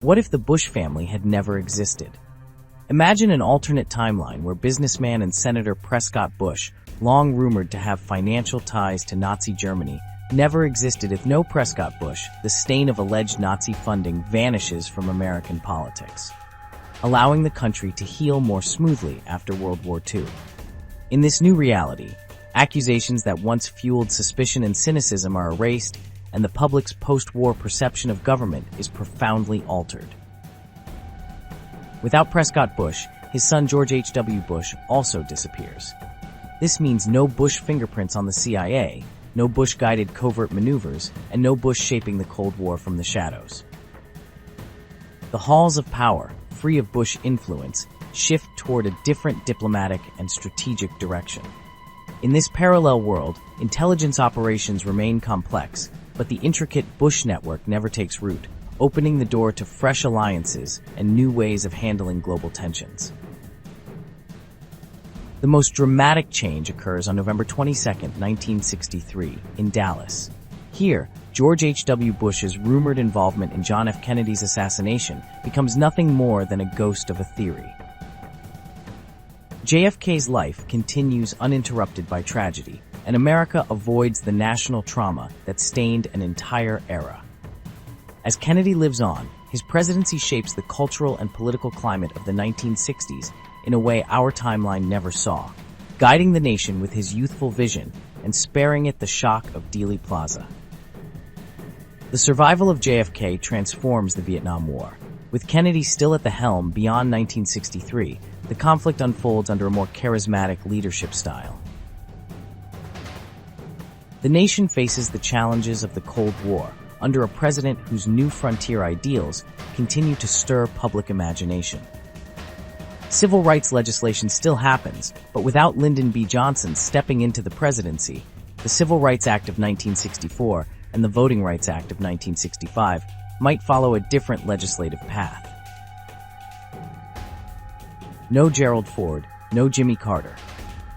What if the Bush family had never existed? Imagine an alternate timeline where businessman and Senator Prescott Bush, long rumored to have financial ties to Nazi Germany, never existed. If no Prescott Bush, the stain of alleged Nazi funding vanishes from American politics, allowing the country to heal more smoothly after World War II. In this new reality, accusations that once fueled suspicion and cynicism are erased, and the public's post-war perception of government is profoundly altered. Without Prescott Bush, his son George H.W. Bush also disappears. This means no Bush fingerprints on the CIA, no Bush-guided covert maneuvers, and no Bush shaping the Cold War from the shadows. The halls of power, free of Bush influence, shift toward a different diplomatic and strategic direction. In this parallel world, intelligence operations remain complex, but the intricate Bush network never takes root, opening the door to fresh alliances and new ways of handling global tensions. The most dramatic change occurs on November 22, 1963, in Dallas. Here, George H.W. Bush's rumored involvement in John F. Kennedy's assassination becomes nothing more than a ghost of a theory. JFK's life continues uninterrupted by tragedy, and America avoids the national trauma that stained an entire era. As Kennedy lives on, his presidency shapes the cultural and political climate of the 1960s in a way our timeline never saw, guiding the nation with his youthful vision and sparing it the shock of Dealey Plaza. The survival of JFK transforms the Vietnam War. With Kennedy still at the helm beyond 1963, the conflict unfolds under a more charismatic leadership style. The nation faces the challenges of the Cold War under a president whose new frontier ideals continue to stir public imagination. Civil rights legislation still happens, but without Lyndon B. Johnson stepping into the presidency, the Civil Rights Act of 1964 and the Voting Rights Act of 1965 might follow a different legislative path. No Gerald Ford, no Jimmy Carter.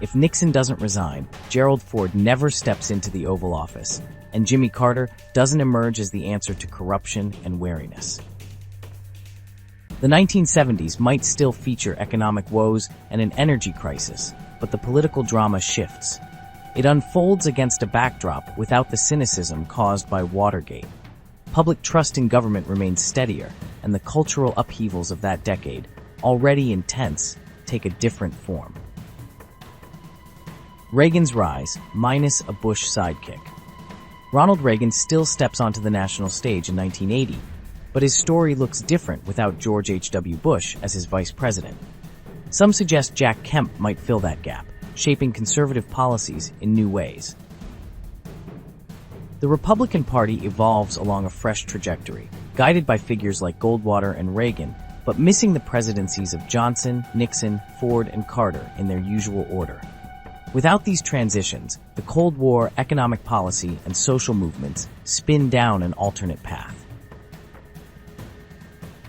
If Nixon doesn't resign, Gerald Ford never steps into the Oval Office, and Jimmy Carter doesn't emerge as the answer to corruption and wariness. The 1970s might still feature economic woes and an energy crisis, but the political drama shifts. It unfolds against a backdrop without the cynicism caused by Watergate. Public trust in government remains steadier, and the cultural upheavals of that decade, already intense, take a different form. Reagan's rise, minus a Bush sidekick. Ronald Reagan still steps onto the national stage in 1980, but his story looks different without George H.W. Bush as his vice president. Some suggest Jack Kemp might fill that gap, shaping conservative policies in new ways. The Republican Party evolves along a fresh trajectory, guided by figures like Goldwater and Reagan, but missing the presidencies of Johnson, Nixon, Ford, and Carter in their usual order. Without these transitions, the Cold War, economic policy, and social movements spin down an alternate path.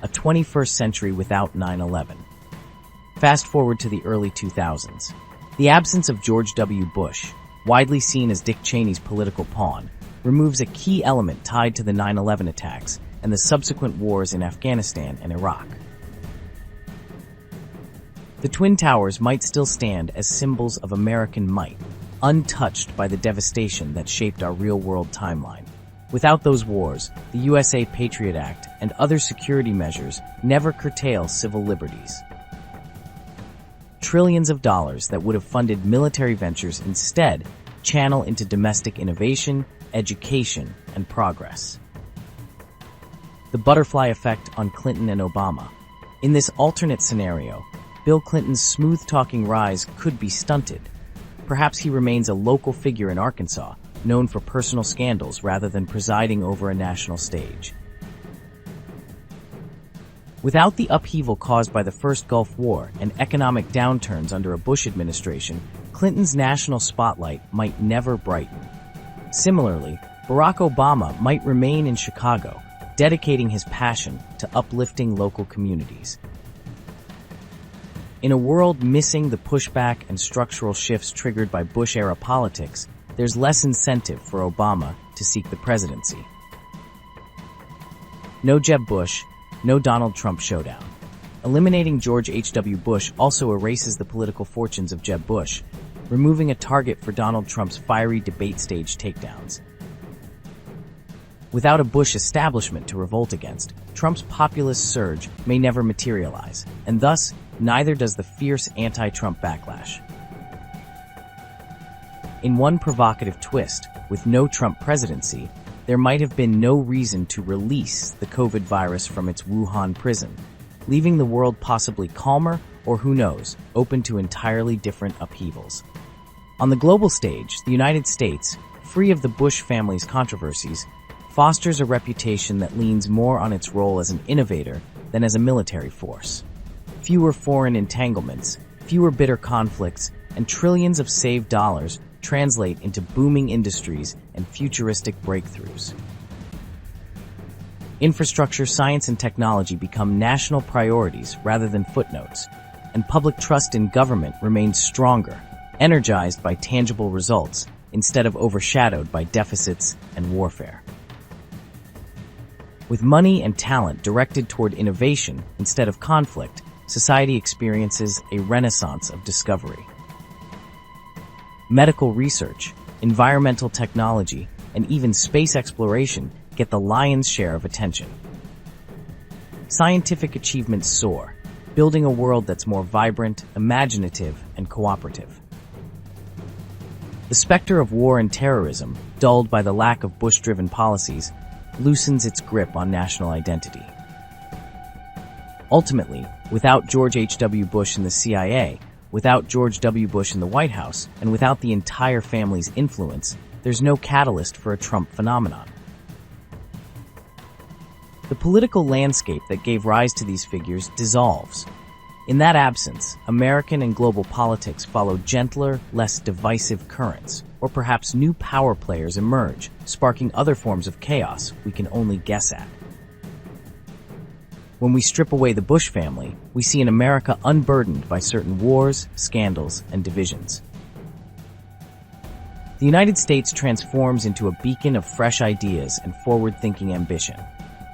A 21st century without 9/11. Fast forward to the early 2000s. The absence of George W. Bush, widely seen as Dick Cheney's political pawn, removes a key element tied to the 9/11 attacks and the subsequent wars in Afghanistan and Iraq. The Twin Towers might still stand as symbols of American might, untouched by the devastation that shaped our real-world timeline. Without those wars, the USA Patriot Act and other security measures never curtail civil liberties. Trillions of dollars that would have funded military ventures instead channel into domestic innovation, education, and progress. The butterfly effect on Clinton and Obama. In this alternate scenario, Bill Clinton's smooth-talking rise could be stunted. Perhaps he remains a local figure in Arkansas, known for personal scandals rather than presiding over a national stage. Without the upheaval caused by the first Gulf War and economic downturns under a Bush administration, Clinton's national spotlight might never brighten. Similarly, Barack Obama might remain in Chicago, dedicating his passion to uplifting local communities. In a world missing the pushback and structural shifts triggered by Bush-era politics, there's less incentive for Obama to seek the presidency. No Jeb Bush, no Donald Trump showdown. Eliminating George H.W. Bush also erases the political fortunes of Jeb Bush, removing a target for Donald Trump's fiery debate stage takedowns. Without a Bush establishment to revolt against, Trump's populist surge may never materialize, and thus, neither does the fierce anti-Trump backlash. In one provocative twist, with no Trump presidency, there might have been no reason to release the COVID virus from its Wuhan prison, leaving the world possibly calmer or, who knows, open to entirely different upheavals. On the global stage, the United States, free of the Bush family's controversies, fosters a reputation that leans more on its role as an innovator than as a military force. Fewer foreign entanglements, fewer bitter conflicts, and trillions of saved dollars translate into booming industries and futuristic breakthroughs. Infrastructure, science, and technology become national priorities rather than footnotes, and public trust in government remains stronger, energized by tangible results instead of overshadowed by deficits and warfare. With money and talent directed toward innovation instead of conflict, society experiences a renaissance of discovery. Medical research, environmental technology, and even space exploration get the lion's share of attention. Scientific achievements soar, building a world that's more vibrant, imaginative, and cooperative. The specter of war and terrorism, dulled by the lack of Bush-driven policies, loosens its grip on national identity. Ultimately, without George H.W. Bush in the CIA, without George W. Bush in the White House, and without the entire family's influence, there's no catalyst for a Trump phenomenon. The political landscape that gave rise to these figures dissolves. In that absence, American and global politics follow gentler, less divisive currents, or perhaps new power players emerge, sparking other forms of chaos we can only guess at. When we strip away the Bush family, we see an America unburdened by certain wars, scandals, and divisions. The United States transforms into a beacon of fresh ideas and forward-thinking ambition,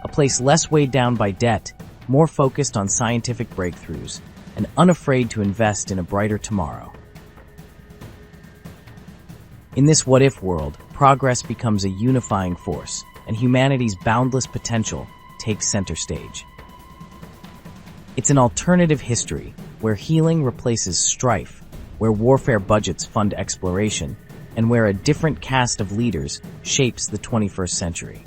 a place less weighed down by debt, more focused on scientific breakthroughs, and unafraid to invest in a brighter tomorrow. In this what-if world, progress becomes a unifying force, and humanity's boundless potential takes center stage. It's an alternative history, where healing replaces strife, where warfare budgets fund exploration, and where a different cast of leaders shapes the 21st century.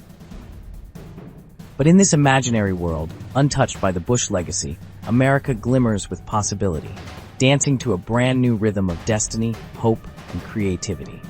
But in this imaginary world, untouched by the Bush legacy, America glimmers with possibility, dancing to a brand new rhythm of destiny, hope, and creativity.